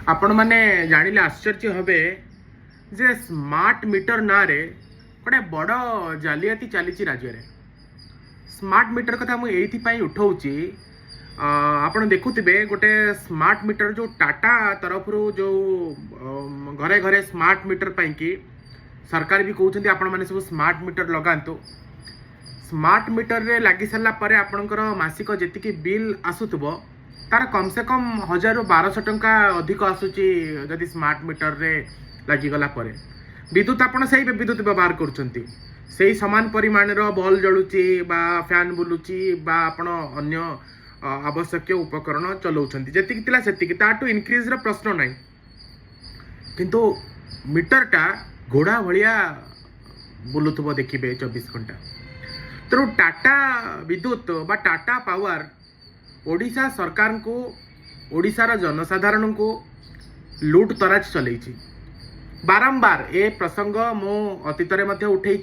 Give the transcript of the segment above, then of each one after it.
आपण मैंने जानिले आश्चर्य हे जे स्मार्ट मीटर ना रे गोटे बड़ जालियाती चली राज्य रे। स्मार्ट मीटर कथा मुझे ये उठाऊँगी। आपण देखुवे गोटे स्मार्ट मीटर जो टाटा तरफ जो घरे घरे स्मार्ट मीटर पाई सरकार भी कहते आपण मैंने सब स्मार्ट मीटर लगातु। स्मार्ट मीटर रे लगी सारा पर आपणकर मासिक जी बिल आसुव तार कम से कम 1000-1200 टंका अधिक आसूची जदि स्मार्ट मीटर रे लगिगला पर विद्युत आपण से विद्युत व्यवहार करुँच समान परिमाण बल्ब जलुची बा फैन बुलुची बा आपण अन्य आवश्यक उपकरण चलाउछंती जेतिक तिला सेतिक ताटू इनक्रीज र प्रश्न नाही किंतु मीटरटा घोड़ा भलिया बुलुथबो देखिबे 24 घंटा। तेणु टाटा विद्युत बा टाटा पावर ओडिशा सरकार को ओडिशार जनसाधारण को लूट तराज चलई बारंबार ए प्रसंग मो अतीत में उठे।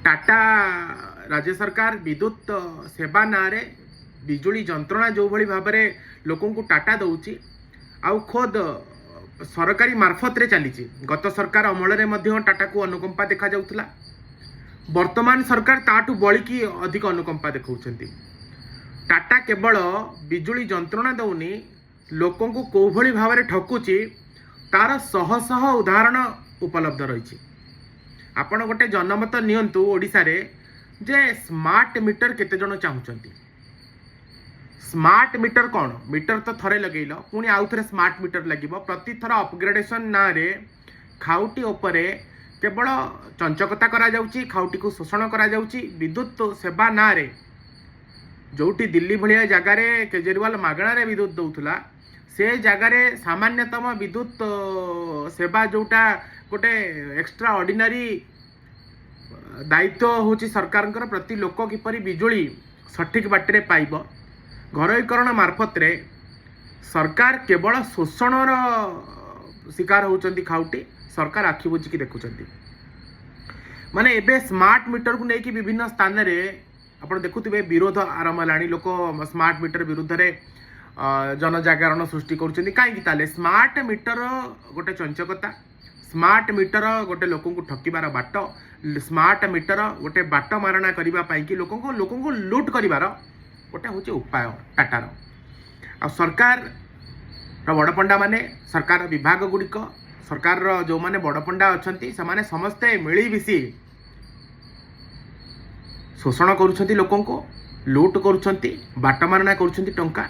टाटा राज्य सरकार विद्युत सेवा ना रे बिजुली जंत्रणा जो भली भाव में लोकों को टाटा दौची आउ खोद सरकारी मार्फत रे चली। गत सरकार अमल में टाटा को अनुकंपा देखा जाउथला। वर्तमान सरकार ताटू बलिकी अधिक अनुकंपा देखौछंती। टाटा केवल बिजुली जंत्रणा दौनी लोकों को कौ भली भाव में ठकुची तार शह शह उदाहरण उपलब्ध रही। आपण गोटे जनमत नियंतु ओडिशा रे जे स्मार्ट मीटर केते जण चाहुचंती। स्मार्ट मीटर कौन मीटर तो थरे लगेल पुणी आउ थे स्मार्ट मीटर लगे प्रति थर अपग्रेडेशन ना रे खाउटी उपरे केवल चंचकता करा जाउची खाउटी को शोषण करा जाउची। विद्युत सेवा ना रे जोटी दिल्ली भलिया जगार केजरीवाल मागणार विद्युत दौला से जगार सामान्यतम विद्युत सेवा जोटा गोटे एक्स्ट्रा ऑर्डिनरी दायित्व होची सरकार प्रति लोक किपरि बिजुली सठिक बाटे पाइब घरोईकरण मार्फत रे सरकार केवल शोषणर शिकार होचंती। खाउटी सरकार आखि बुझिकी देखुचंती माने एबे स्मार्ट मीटर को लेकिन विभिन्न स्थान रे आपण देखुथिबे विरोध आरंभ हेलाणी। लोक स्मार्ट मीटर विरुद्ध रे जनजागरण सृष्टि करुचंती काहेकि ताले स्मार्ट मीटर गोटे चंचकता स्मार्ट मीटर गोटे लोक को ठकिबार बाट स्मार्ट मीटर गोटे बाट मारणा करबा पई कि लोक को लूट करिवार गोटे हूँ उपाय टाटार आ सरकार बड़ पंडा माने सरकार विभाग गुड़िक सरकार जो माने बड़ पंडा अच्छा से समस्ते मिलमिशी शोषण करुछंती लोकों को लूट करुछंती बाट मारणा करुछंती टंका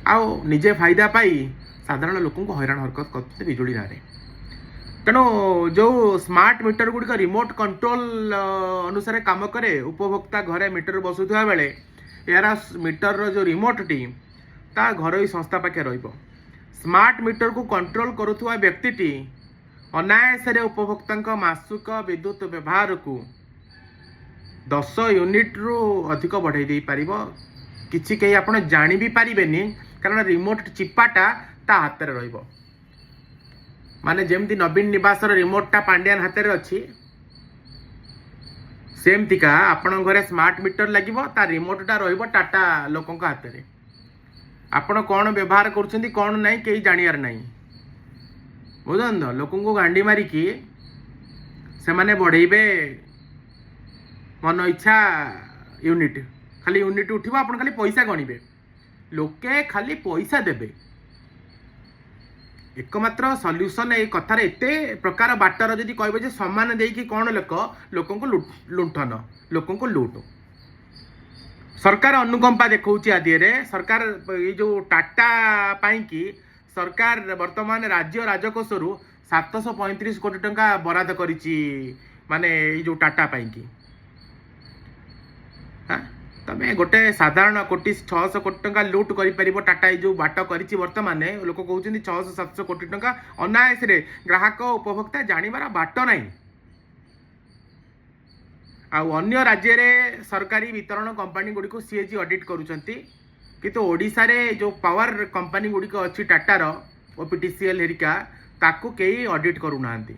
आउ निजे फायदा पाई साधारण लोकों को हैरान हरकत करते बिजुली ना रे। तेणु जो स्मार्ट मीटर गुड़िक रिमोट कंट्रोल अनुसार काम करे उपभोक्ता घरे मीटर बसुवा बेले यार मीटर जो रिमोट टी ता घरोई संस्था पाखे रहिबो। स्मार्ट मीटर को कंट्रोल करुवा व्यक्ति अनायास उपभोक्ता मासिक विद्युत व्यवहार को 10 यूनिट रु अधिक बढ़ाई दे पारिबो। किछि कहीं आपण जानि भी पारिबेनी कारण रिमोट चिपाटा ता हाथ रे रहिबो। माने जेमती नवीन निवास रिमोट टा पांड्यान हाथ रे अछि सेमतिका आपण घरे स्मार्ट मीटर लगिबो ता रिमोट टा रहिबो टाटा लोकों का हाथ रे। आपण कौन व्यवहार करुछंती कौन नहीं कहीं जानियार नहीं बुझन लोकों को गांडी मारी की से माने बढ़ेबे मन इच्छा यूनिट खाली यूनिट उठिबो आपण खाली पैसा गणिबे लोके खाली पैसा देबे। एकमात्र सॉल्यूशन ए कथार एते प्रकार बाटर जदि कहबे जे सम्मान देकी कौन लोकों को लुंठन लोकों को लूट सरकार अनुकंपा देखौची आदि रे सरकार ये जो टाटा पाई की सरकार वर्तमान राज्य राजकोष रु 735 कोटी टंका बराद करिची माने ये जो टाटा पाई की तमें गोटे साधारण कोटी 600 कोटी टंका लूट करि परिबो टाटा जो बाट करिची वर्तमान लोक कहउछन्ती 600-700 कोटी टंका अनायास रे ग्राहक उपभोक्ता जानिबार बाट नाही। अन्य राज्य रे सरकारी वितरण कंपनी गुड़ी को सीएजी ऑडिट करुचंती किंतु ओडिशा रे जो पावर कंपनी गुड़ी को अच्छी टाटार ओपीटीसीएल हेरिका ताकू कई ऑडिट करूनांती।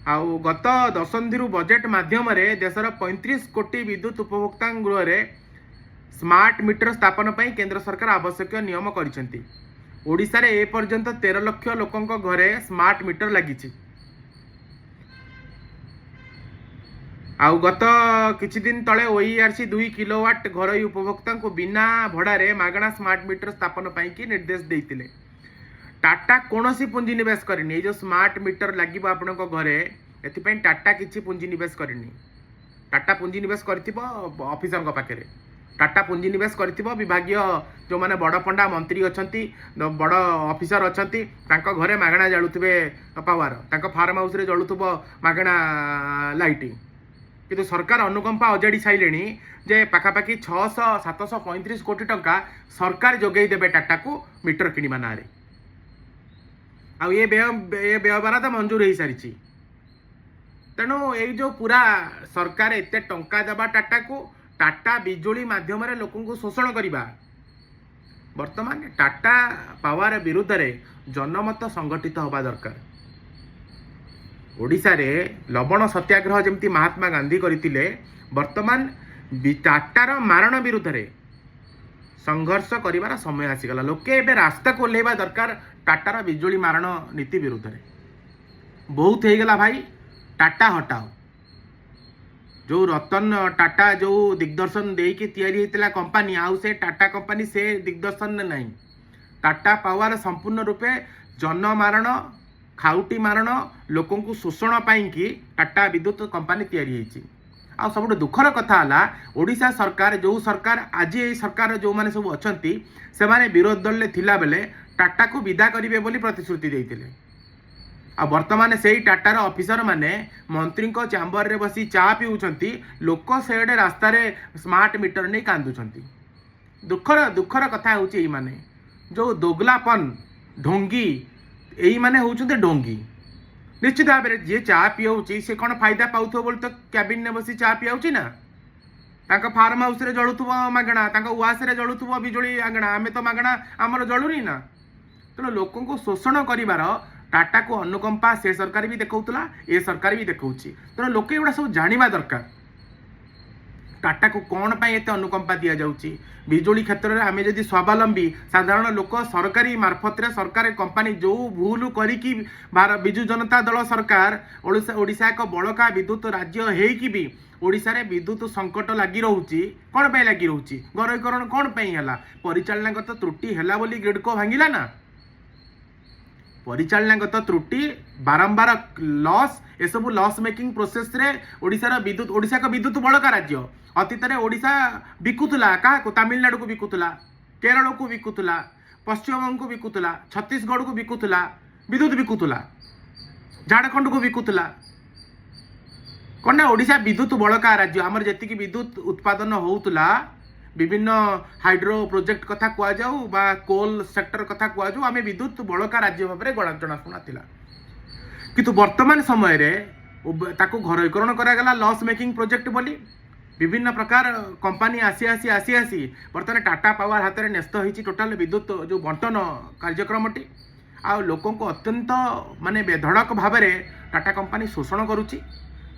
आउ गत दशंधि बजेट माध्यम देशर 35 कोटी विद्युत उपभोक्ता गृह स्मार्ट मीटर स्थापन पर केंद्र सरकार आवश्यक नियम करिसेंती। ओडिशा रे ए पर्यंत 13 लाख लोकंक घरे स्मार्ट मीटर लगी। आउ गत किछि दिन तले ओईआरसी 2 किलोवाट घरोई उपभोक्ता को बिना भड़ारे मागणा स्मार्ट मीटर स्थापन पाई कि निर्देश देइतिले। टाटा कोनोसी पुंजी निवेश करनी। जो स्मार्ट मीटर लगिबो आपनको घरे एथिपई टाटा किछि पुंजी निवेश करनी। टाटा पुंजी निवेश करथिबो ऑफिसर को पाखे। टाटा पुंजी निवेश करथिबो विभागीय जो माने बड़ पंडा मंत्री अछंती बड़ ऑफिसर अछंती तांको घरे मागणा जळुथिबे पावर। तांको फार्म हाउस रे जळुथबो मागणा लाइटिंग। किंतु सरकार अनुकंपा अजाड़ी साइलेनी जे पाखापाखि 735 कोटी टंका सरकार जोगई देबे टाटा को मीटर किनिबा ना रे। आ ये व्यय बराद मंजूर हो सारी। तेणु ये जो पूरा सरकार एते टंका देबा टाटा को टाटा बिजुली माध्यम रे लोकन को शोषण करिबा। वर्तमान टाटा पावर विरुद्ध रे जनमत संगठित होबा दरकार। ओडिशा रे लवण सत्याग्रह जमती महात्मा गांधी करथिले वर्तमान टाटार मारण विरुद्ध रे संघर्ष करिवार समय आसीगला। लोके एबे रास्ता को ओल्हेबा दरकार टाटार बिजुली मारण नीति विरुद्ध रे। बहुत हो गला भाई, टाटा हटाओ। जो रतन टाटा जो दिग्दर्शन देकी तैयारी होता कंपनी आउ से टाटा कंपनी से दिग्दर्शन नहीं। टाटा पावर संपूर्ण रूपे जन मारण खाउटी मारण लोकों को शोषण पाई कि टाटा विद्युत कंपनी तैयारी होती। आ सब दुखर कथा है ओडिशा सरकार जो सरकार आज ये सरकार जो माने सब अछंती से माने विरोध दल ले थिला बेले टाटा को विदा करिवे बोली प्रतिश्रुति देइतिले। आ वर्तमान से टाटार ऑफिसर माने मंत्री को चैम्बर रे बसी चा पिउछंती। लोक सेडे रास्ता रे स्मार्ट मीटर नहीं कांदुछंती। दुखर कथा होची एई माने जो दोगलापन ढोंगी एई माने होउछंती ढोंगी। निश्चित भाव में जी चा पिउची से कौन फायदा पाउथो बोल तो कैबिन ने बसी चा पियाउची ना। तांका फार्म हाउस रे जळुथुबो मागणा, तांका उआस रे जळुथुबो बिजुली आगणा, आमे तो मागणा हमर जळुनी ना। तेणु लोकों को शोषण करिवार टाटा को अनुकंपा से सरकार भी देखौतला, ए सरकार भी देखौची। तेणु लोके एगुड़ा सब जानिबा दरकार टाटा को कौन पाई एते अनुकंपा दिया जाउची। बिजुली क्षेत्र में आमे जदि स्वावलंबी साधारण लोक सरकारी मार्फत रे सरकारी कंपनी जो भूल करिकी बिजु जनता दल सरकार ओडिशा एक बड़का विद्युत राज्य हेकी भी ओडिशा रे विद्युत संकट लगी रहउची। कौन पाई लगी रहउची? घरोईकरण कौन पाई हला? परिचालनागत त्रुटि हला बोली ग्रिडको भांगिला ना। परिचालनागत त्रुटि बारंबार लॉस ए सब लॉस मेकिंग प्रोसेस रे ओडिशा विद्युत ओडिशा का विद्युत बड़का राज्य अतीत रे ओडिशा बिकुतला का तमिलनाडु को बिकुतला, केरल को बिकुतला, पश्चिम बंग को बिकुतला, छत्तीसगढ़ को बिकुतला, विद्युत बिकुतला, झारखंड को बिकुतला। कौन ना ओडिशा विद्युत बड़का राज्य आमर जेतिकी विद्युत उत्पादन होउतला विभिन्न हाइड्रो प्रोजेक्ट कथा कुआ जाऊ बा कोल सेक्टर कथा कुआ जाऊ आमे विद्युत बड़का राज्य भाव में जनाशुना थिला। किंतु वर्तमान समय रे ताको घरोईकरण करागला लॉस मेकिंग प्रोजेक्ट बोली विभिन्न प्रकार कंपनी आसी आसी आसी आसी बर्तमान टाटा पावर हाथ में न्यस्त होती टोटाल विद्युत जो बंटन कार्यक्रमटी आ लोकों को अत्यंत माने बेधड़क भाव में टाटा कंपनी शोषण करुच्ची,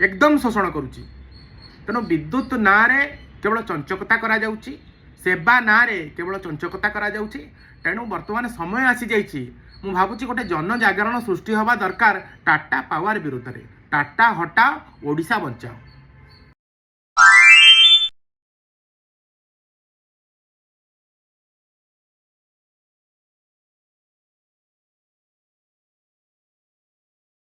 एकदम शोषण करुच्ची। तेणु विद्युत ना रे केवल चंचकता करा जाउची, सेवा ना रे केवल चंचकता करा जाउची। तेणु वर्तमान समय आसी जाइछि मु भाबुची गोटे जन जागरण सृष्टि हवा दरकार टाटा पावर विरुद्ध रे। टाटा हटाओ, ओडिशा बचाओ।